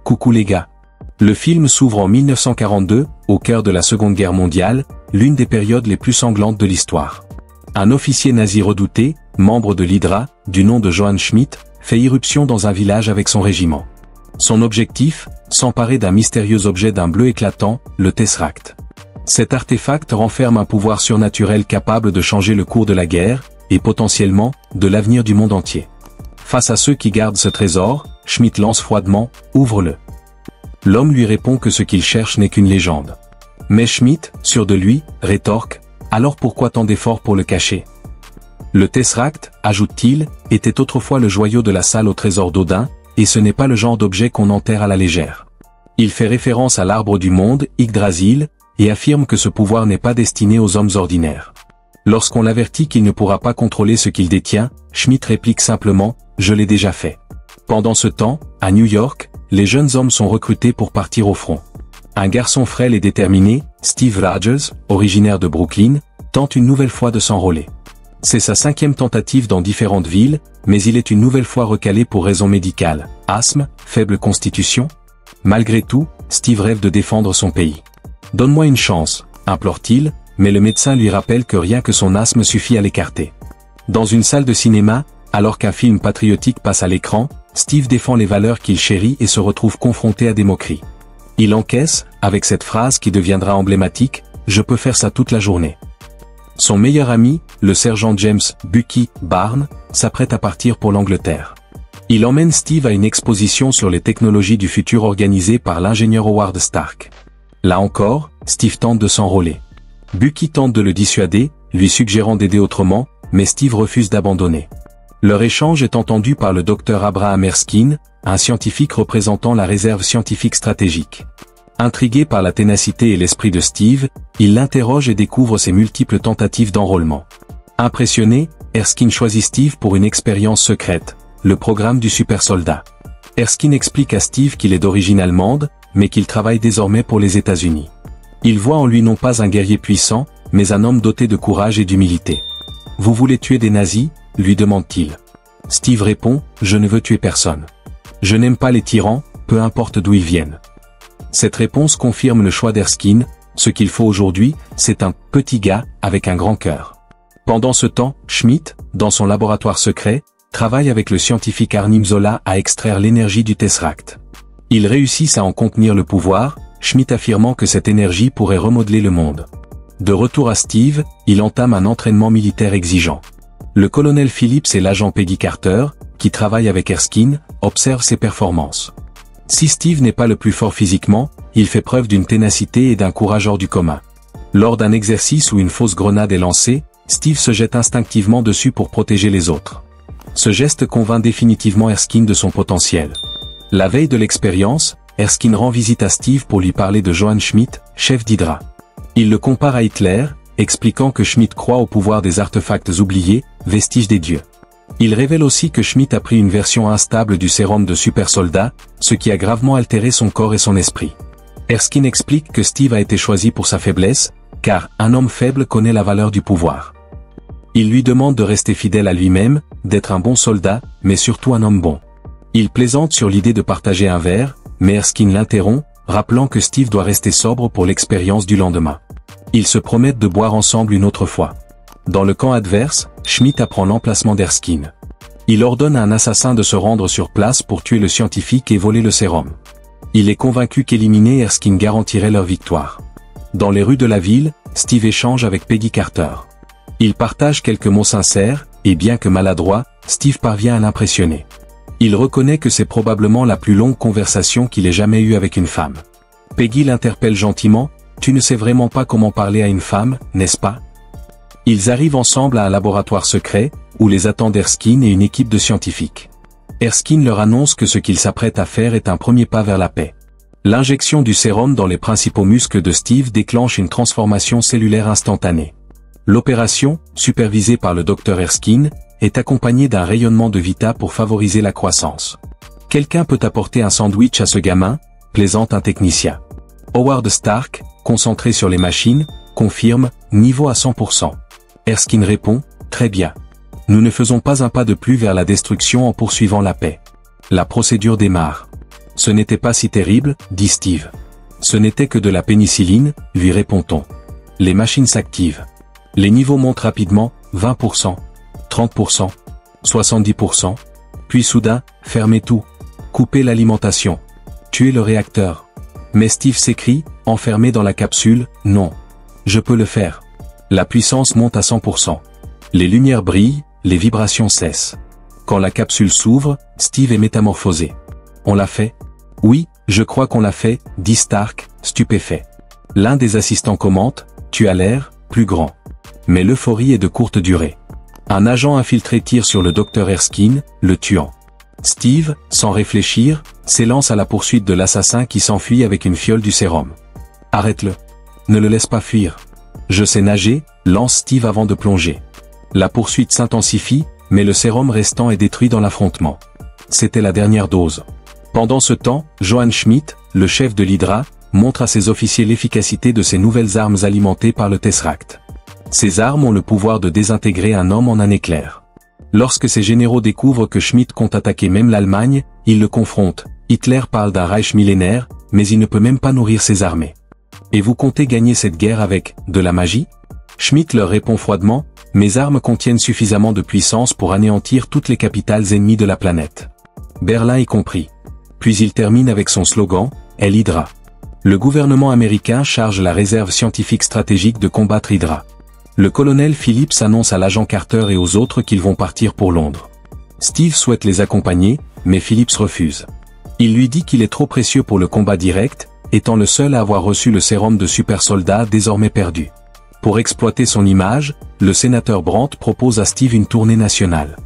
coucou les gars. Le film s'ouvre en 1942, au cœur de la Seconde Guerre mondiale, l'une des périodes les plus sanglantes de l'histoire. Un officier nazi redouté, membre de l'Hydra, du nom de Johann Schmidt, fait irruption dans un village avec son régiment. Son objectif, s'emparer d'un mystérieux objet d'un bleu éclatant, le Tesseract. Cet artefact renferme un pouvoir surnaturel capable de changer le cours de la guerre, et potentiellement, de l'avenir du monde entier. Face à ceux qui gardent ce trésor, Schmidt lance froidement, ouvre-le. L'homme lui répond que ce qu'il cherche n'est qu'une légende. Mais Schmidt, sûr de lui, rétorque, alors pourquoi tant d'efforts pour le cacher? Le Tesseract, ajoute-t-il, était autrefois le joyau de la salle au trésor d'Odin, et ce n'est pas le genre d'objet qu'on enterre à la légère. Il fait référence à l'arbre du monde, Yggdrasil, et affirme que ce pouvoir n'est pas destiné aux hommes ordinaires. Lorsqu'on l'avertit qu'il ne pourra pas contrôler ce qu'il détient, Schmidt réplique simplement, « Je l'ai déjà fait ». Pendant ce temps, à New York, les jeunes hommes sont recrutés pour partir au front. Un garçon frêle et déterminé, Steve Rogers, originaire de Brooklyn, tente une nouvelle fois de s'enrôler. C'est sa 5e tentative dans différentes villes, mais il est une nouvelle fois recalé pour raisons médicales. Asthme, faible constitution. Malgré tout, Steve rêve de défendre son pays. « Donne-moi une chance », implore-t-il, mais le médecin lui rappelle que rien que son asthme suffit à l'écarter. Dans une salle de cinéma, alors qu'un film patriotique passe à l'écran, Steve défend les valeurs qu'il chérit et se retrouve confronté à des moqueries. Il encaisse, avec cette phrase qui deviendra emblématique, « Je peux faire ça toute la journée ». Son meilleur ami, le sergent James Bucky Barnes, s'apprête à partir pour l'Angleterre. Il emmène Steve à une exposition sur les technologies du futur organisée par l'ingénieur Howard Stark. Là encore, Steve tente de s'enrôler. Bucky tente de le dissuader, lui suggérant d'aider autrement, mais Steve refuse d'abandonner. Leur échange est entendu par le docteur Abraham Erskine, un scientifique représentant la réserve scientifique stratégique. Intrigué par la ténacité et l'esprit de Steve, il l'interroge et découvre ses multiples tentatives d'enrôlement. Impressionné, Erskine choisit Steve pour une expérience secrète, le programme du super soldat. Erskine explique à Steve qu'il est d'origine allemande, mais qu'il travaille désormais pour les États-Unis. Il voit en lui non pas un guerrier puissant, mais un homme doté de courage et d'humilité. « Vous voulez tuer des nazis ?» lui demande-t-il. Steve répond, « Je ne veux tuer personne. Je n'aime pas les tyrans, peu importe d'où ils viennent. » Cette réponse confirme le choix d'Erskine, ce qu'il faut aujourd'hui, c'est un « petit gars » avec un grand cœur. Pendant ce temps, Schmidt, dans son laboratoire secret, travaille avec le scientifique Arnim Zola à extraire l'énergie du Tesseract. Ils réussissent à en contenir le pouvoir, Schmidt affirmant que cette énergie pourrait remodeler le monde. De retour à Steve, il entame un entraînement militaire exigeant. Le colonel Phillips et l'agent Peggy Carter, qui travaillent avec Erskine, observent ses performances. Si Steve n'est pas le plus fort physiquement, il fait preuve d'une ténacité et d'un courage hors du commun. Lors d'un exercice où une fausse grenade est lancée, Steve se jette instinctivement dessus pour protéger les autres. Ce geste convainc définitivement Erskine de son potentiel. La veille de l'expérience, Erskine rend visite à Steve pour lui parler de Johann Schmidt, chef d'Hydra. Il le compare à Hitler, expliquant que Schmidt croit au pouvoir des artefacts oubliés, vestiges des dieux. Il révèle aussi que Schmidt a pris une version instable du sérum de super soldat, ce qui a gravement altéré son corps et son esprit. Erskine explique que Steve a été choisi pour sa faiblesse, car un homme faible connaît la valeur du pouvoir. Il lui demande de rester fidèle à lui-même, d'être un bon soldat, mais surtout un homme bon. Il plaisante sur l'idée de partager un verre, mais Erskine l'interrompt, rappelant que Steve doit rester sobre pour l'expérience du lendemain. Ils se promettent de boire ensemble une autre fois. Dans le camp adverse, Schmidt apprend l'emplacement d'Erskine. Il ordonne à un assassin de se rendre sur place pour tuer le scientifique et voler le sérum. Il est convaincu qu'éliminer Erskine garantirait leur victoire. Dans les rues de la ville, Steve échange avec Peggy Carter. Ils partagent quelques mots sincères, et bien que maladroit, Steve parvient à l'impressionner. Il reconnaît que c'est probablement la plus longue conversation qu'il ait jamais eue avec une femme. Peggy l'interpelle gentiment, « Tu ne sais vraiment pas comment parler à une femme, n'est-ce pas ?» Ils arrivent ensemble à un laboratoire secret, où les attendent Erskine et une équipe de scientifiques. Erskine leur annonce que ce qu'il s'apprête à faire est un premier pas vers la paix. L'injection du sérum dans les principaux muscles de Steve déclenche une transformation cellulaire instantanée. L'opération, supervisée par le docteur Erskine, est accompagnée d'un rayonnement de Vita pour favoriser la croissance. « Quelqu'un peut apporter un sandwich à ce gamin ?» plaisante un technicien. Howard Stark, concentré sur les machines, confirme « Niveau à 100%. » Erskine répond « Très bien. Nous ne faisons pas un pas de plus vers la destruction en poursuivant la paix. » La procédure démarre. Ce n'était pas si terrible, dit Steve. Ce n'était que de la pénicilline, lui répond-on. Les machines s'activent. Les niveaux montent rapidement, 20%, 30%, 70%, puis soudain, fermez tout. Coupez l'alimentation. Tuez le réacteur. Mais Steve s'écrie, enfermé dans la capsule, non. Je peux le faire. La puissance monte à 100%. Les lumières brillent, les vibrations cessent. Quand la capsule s'ouvre, Steve est métamorphosé. On l'a fait? Oui, je crois qu'on l'a fait, dit Stark, stupéfait. L'un des assistants commente, tu as l'air plus grand. Mais l'euphorie est de courte durée. Un agent infiltré tire sur le docteur Erskine, le tuant. Steve, sans réfléchir, s'élance à la poursuite de l'assassin qui s'enfuit avec une fiole du sérum. Arrête-le. Ne le laisse pas fuir. Je sais nager, lance Steve avant de plonger. La poursuite s'intensifie, mais le sérum restant est détruit dans l'affrontement. C'était la dernière dose. Pendant ce temps, Johann Schmidt, le chef de l'Hydra, montre à ses officiers l'efficacité de ces nouvelles armes alimentées par le Tesseract. Ces armes ont le pouvoir de désintégrer un homme en un éclair. Lorsque ces généraux découvrent que Schmidt compte attaquer même l'Allemagne, ils le confrontent. Hitler parle d'un Reich millénaire, mais il ne peut même pas nourrir ses armées. Et vous comptez gagner cette guerre avec de la magie? Schmidt leur répond froidement, mes armes contiennent suffisamment de puissance pour anéantir toutes les capitales ennemies de la planète. Berlin y compris. Puis il termine avec son slogan, Elle Hydra. Le gouvernement américain charge la réserve scientifique stratégique de combattre Hydra. Le colonel Phillips annonce à l'agent Carter et aux autres qu'ils vont partir pour Londres. Steve souhaite les accompagner, mais Phillips refuse. Il lui dit qu'il est trop précieux pour le combat direct, étant le seul à avoir reçu le sérum de super soldat désormais perdu. Pour exploiter son image, le sénateur Brandt propose à Steve une tournée nationale.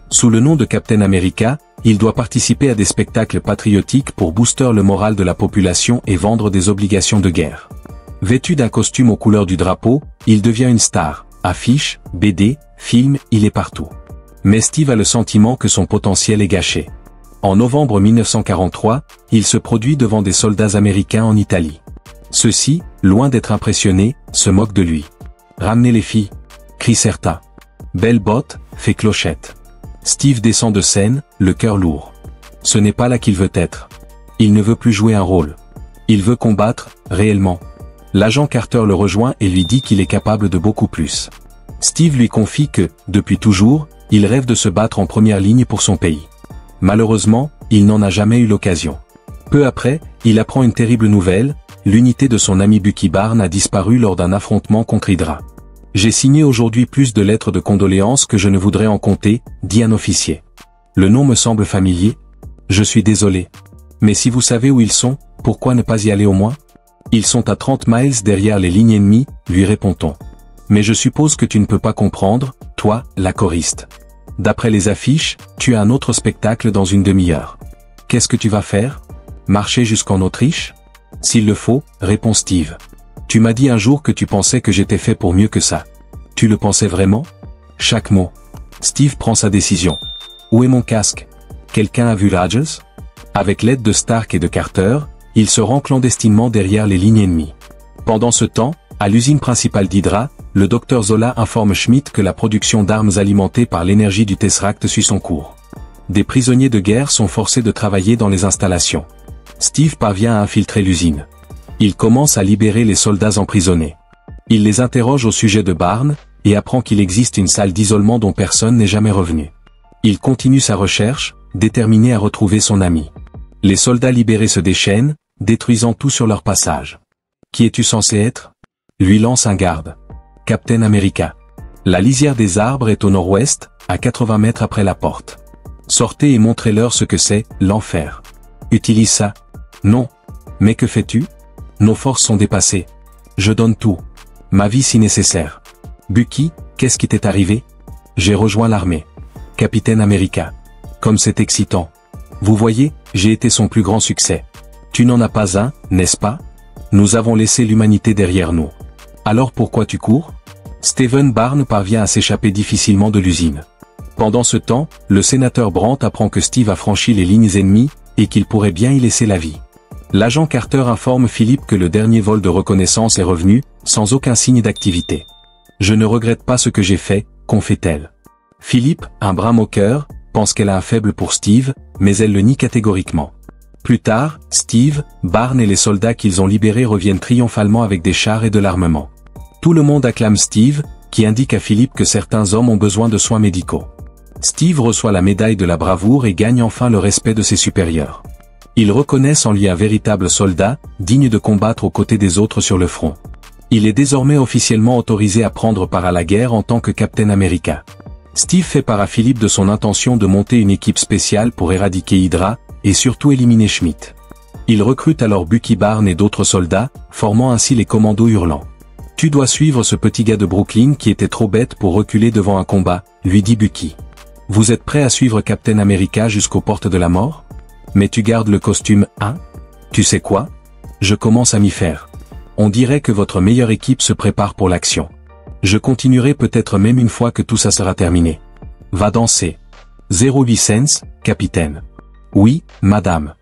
Sous le nom de Captain America, il doit participer à des spectacles patriotiques pour booster le moral de la population et vendre des obligations de guerre. Vêtu d'un costume aux couleurs du drapeau, il devient une star. Affiches, BD, films, il est partout. Mais Steve a le sentiment que son potentiel est gâché. En novembre 1943, il se produit devant des soldats américains en Italie. Ceux-ci, loin d'être impressionnés, se moquent de lui. « Ramenez les filles !» crie certains. « Belle botte !» fait Clochette. Steve descend de scène, le cœur lourd. Ce n'est pas là qu'il veut être. Il ne veut plus jouer un rôle. Il veut combattre, réellement. L'agent Carter le rejoint et lui dit qu'il est capable de beaucoup plus. Steve lui confie que, depuis toujours, il rêve de se battre en première ligne pour son pays. Malheureusement, il n'en a jamais eu l'occasion. Peu après, il apprend une terrible nouvelle, l'unité de son ami Bucky Barnes a disparu lors d'un affrontement contre Hydra. J'ai signé aujourd'hui plus de lettres de condoléances que je ne voudrais en compter, dit un officier. Le nom me semble familier. Je suis désolé. Mais si vous savez où ils sont, pourquoi ne pas y aller au moins? Ils sont à 30 miles derrière les lignes ennemies, lui répond-on. Mais je suppose que tu ne peux pas comprendre, toi, la choriste. D'après les affiches, tu as un autre spectacle dans une demi-heure. Qu'est-ce que tu vas faire? Marcher jusqu'en Autriche? S'il le faut, répond Steve. Tu m'as dit un jour que tu pensais que j'étais fait pour mieux que ça. Tu le pensais vraiment? Chaque mot. Steve prend sa décision. Où est mon casque? Quelqu'un a vu Rogers? Avec l'aide de Stark et de Carter, il se rend clandestinement derrière les lignes ennemies. Pendant ce temps, à l'usine principale d'Hydra, le docteur Zola informe Schmidt que la production d'armes alimentées par l'énergie du Tesseract suit son cours. Des prisonniers de guerre sont forcés de travailler dans les installations. Steve parvient à infiltrer l'usine. Il commence à libérer les soldats emprisonnés. Il les interroge au sujet de Barnes, et apprend qu'il existe une salle d'isolement dont personne n'est jamais revenu. Il continue sa recherche, déterminé à retrouver son ami. Les soldats libérés se déchaînent, détruisant tout sur leur passage. Qui es-tu censé être? Lui lance un garde. Captain America. La lisière des arbres est au nord-ouest, à 80 mètres après la porte. Sortez et montrez-leur ce que c'est, l'enfer. Utilise ça. Non. Mais que fais-tu? Nos forces sont dépassées. Je donne tout. Ma vie si nécessaire. Bucky, qu'est-ce qui t'est arrivé? J'ai rejoint l'armée. Capitaine America. Comme c'est excitant. Vous voyez, j'ai été son plus grand succès. Tu n'en as pas un, n'est-ce pas? Nous avons laissé l'humanité derrière nous. Alors pourquoi tu cours? Stephen Barnes parvient à s'échapper difficilement de l'usine. Pendant ce temps, le sénateur Brandt apprend que Steve a franchi les lignes ennemies, et qu'il pourrait bien y laisser la vie. L'agent Carter informe Philippe que le dernier vol de reconnaissance est revenu, sans aucun signe d'activité. Je ne regrette pas ce que j'ai fait, confie-t-elle. Philippe, un brin moqueur, pense qu'elle a un faible pour Steve, mais elle le nie catégoriquement. Plus tard, Steve, Barnes et les soldats qu'ils ont libérés reviennent triomphalement avec des chars et de l'armement. Tout le monde acclame Steve, qui indique à Philippe que certains hommes ont besoin de soins médicaux. Steve reçoit la médaille de la bravoure et gagne enfin le respect de ses supérieurs. Ils reconnaissent en lui un véritable soldat, digne de combattre aux côtés des autres sur le front. Il est désormais officiellement autorisé à prendre part à la guerre en tant que Captain America. Steve fait part à Philippe de son intention de monter une équipe spéciale pour éradiquer Hydra, et surtout éliminer Schmidt. Il recrute alors Bucky Barnes et d'autres soldats, formant ainsi les commandos hurlants. « Tu dois suivre ce petit gars de Brooklyn qui était trop bête pour reculer devant un combat », lui dit Bucky. « Vous êtes prêt à suivre Captain America jusqu'aux portes de la mort ? Mais tu gardes le costume, hein ? Tu sais quoi ? Je commence à m'y faire. On dirait que votre meilleure équipe se prépare pour l'action. Je continuerai peut-être même une fois que tout ça sera terminé. Va danser. 08 cents, capitaine. Oui, madame.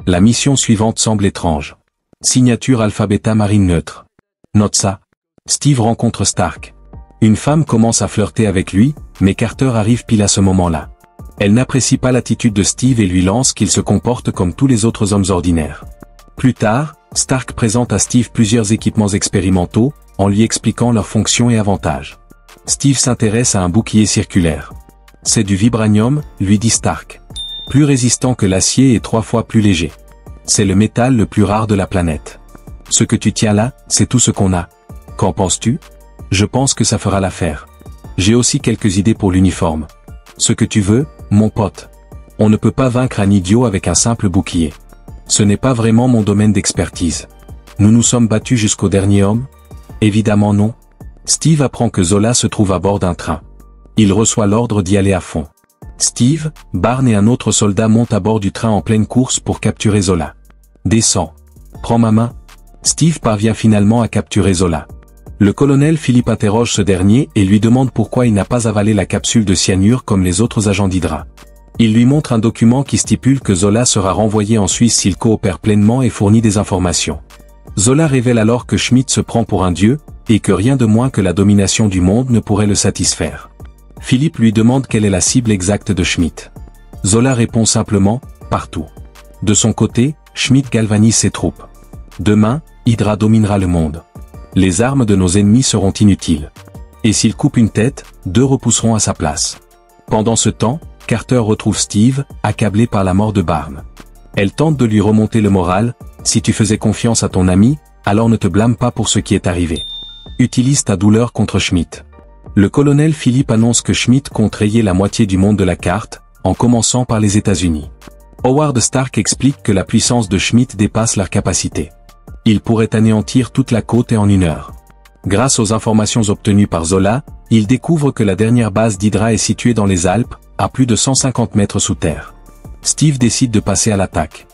La mission suivante semble étrange. Signature Alpha Beta Marine neutre. Note ça. Steve rencontre Stark. Une femme commence à flirter avec lui, mais Carter arrive pile à ce moment-là. Elle n'apprécie pas l'attitude de Steve et lui lance qu'il se comporte comme tous les autres hommes ordinaires. Plus tard, Stark présente à Steve plusieurs équipements expérimentaux, en lui expliquant leurs fonctions et avantages. Steve s'intéresse à un bouclier circulaire. C'est du vibranium, lui dit Stark. Plus résistant que l'acier et 3 fois plus léger. C'est le métal le plus rare de la planète. Ce que tu tiens là, c'est tout ce qu'on a. Qu'en penses-tu ? Je pense que ça fera l'affaire. J'ai aussi quelques idées pour l'uniforme. Ce que tu veux, mon pote. On ne peut pas vaincre un idiot avec un simple bouclier. Ce n'est pas vraiment mon domaine d'expertise. Nous nous sommes battus jusqu'au dernier homme ? Évidemment non. Steve apprend que Zola se trouve à bord d'un train. Il reçoit l'ordre d'y aller à fond. Steve, Barnes et un autre soldat montent à bord du train en pleine course pour capturer Zola. Descends. Prends ma main. Steve parvient finalement à capturer Zola. Le colonel Philippe interroge ce dernier et lui demande pourquoi il n'a pas avalé la capsule de cyanure comme les autres agents d'Hydra. Il lui montre un document qui stipule que Zola sera renvoyé en Suisse s'il coopère pleinement et fournit des informations. Zola révèle alors que Schmidt se prend pour un dieu, et que rien de moins que la domination du monde ne pourrait le satisfaire. Philippe lui demande quelle est la cible exacte de Schmidt. Zola répond simplement, partout. De son côté, Schmidt galvanise ses troupes. Demain, Hydra dominera le monde. Les armes de nos ennemis seront inutiles. Et s'il coupe une tête, 2 repousseront à sa place. Pendant ce temps, Carter retrouve Steve, accablé par la mort de Barnes. Elle tente de lui remonter le moral, si tu faisais confiance à ton ami, alors ne te blâme pas pour ce qui est arrivé. Utilise ta douleur contre Schmidt. Le colonel Philippe annonce que Schmidt compte rayer la moitié du monde de la carte, en commençant par les États-Unis. Howard Stark explique que la puissance de Schmidt dépasse leur capacité. Il pourrait anéantir toute la côte et en 1 heure. Grâce aux informations obtenues par Zola, il découvre que la dernière base d'Hydra est située dans les Alpes, à plus de 150 mètres sous terre. Steve décide de passer à l'attaque.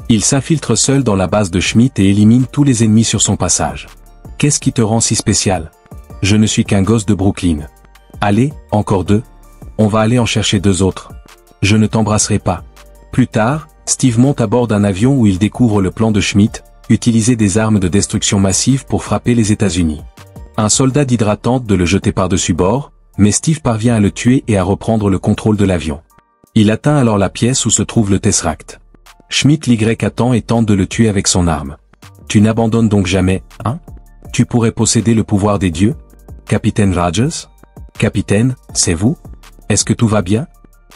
Il s'infiltre seul dans la base de Schmidt et élimine tous les ennemis sur son passage. Qu'est-ce qui te rend si spécial ? Je ne suis qu'un gosse de Brooklyn. Allez, encore 2. On va aller en chercher 2 autres. Je ne t'embrasserai pas. Plus tard, Steve monte à bord d'un avion où il découvre le plan de Schmidt, utiliser des armes de destruction massive pour frapper les États-Unis. Un soldat d'Hydra tente de le jeter par-dessus bord, mais Steve parvient à le tuer et à reprendre le contrôle de l'avion. Il atteint alors la pièce où se trouve le Tesseract. Schmidt l'Y attend et tente de le tuer avec son arme. Tu n'abandonnes donc jamais, hein ? Tu pourrais posséder le pouvoir des dieux ? Capitaine Rogers ? Capitaine, c'est vous ? Est-ce que tout va bien ?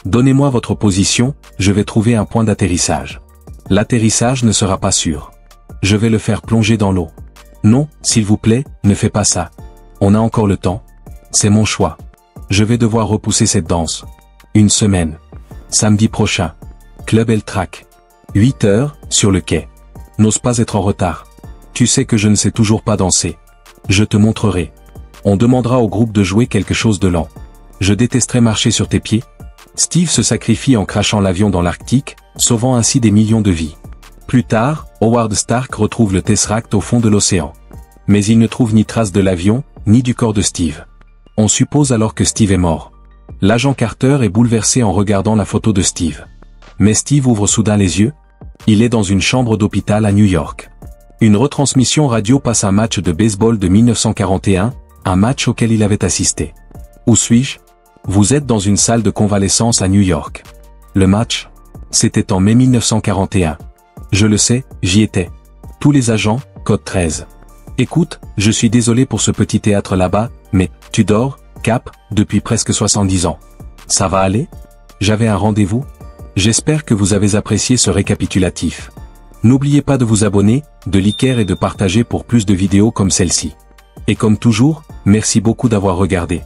Donnez-moi votre position, je vais trouver un point d'atterrissage. L'atterrissage ne sera pas sûr. Je vais le faire plonger dans l'eau. Non, s'il vous plaît, ne fais pas ça. On a encore le temps. C'est mon choix. Je vais devoir repousser cette danse. 1 semaine. Samedi prochain. Club El Track. 8 heures, sur le quai. N'ose pas être en retard. Tu sais que je ne sais toujours pas danser. Je te montrerai. On demandera au groupe de jouer quelque chose de lent. Je détesterais marcher sur tes pieds. Steve se sacrifie en crachant l'avion dans l'Arctique, sauvant ainsi des millions de vies. Plus tard, Howard Stark retrouve le Tesseract au fond de l'océan. Mais il ne trouve ni trace de l'avion, ni du corps de Steve. On suppose alors que Steve est mort. L'agent Carter est bouleversé en regardant la photo de Steve. Mais Steve ouvre soudain les yeux. Il est dans une chambre d'hôpital à New York. Une retransmission radio passe un match de baseball de 1941, un match auquel il avait assisté. Où suis-je ? Vous êtes dans une salle de convalescence à New York. Le match ? C'était en mai 1941. Je le sais, j'y étais. Tous les agents, code 13. Écoute, je suis désolé pour ce petit théâtre là-bas, mais, tu dors, Cap, depuis presque 70 ans. Ça va aller? J'avais un rendez-vous? J'espère que vous avez apprécié ce récapitulatif. N'oubliez pas de vous abonner, de liker et de partager pour plus de vidéos comme celle-ci. Et comme toujours, merci beaucoup d'avoir regardé.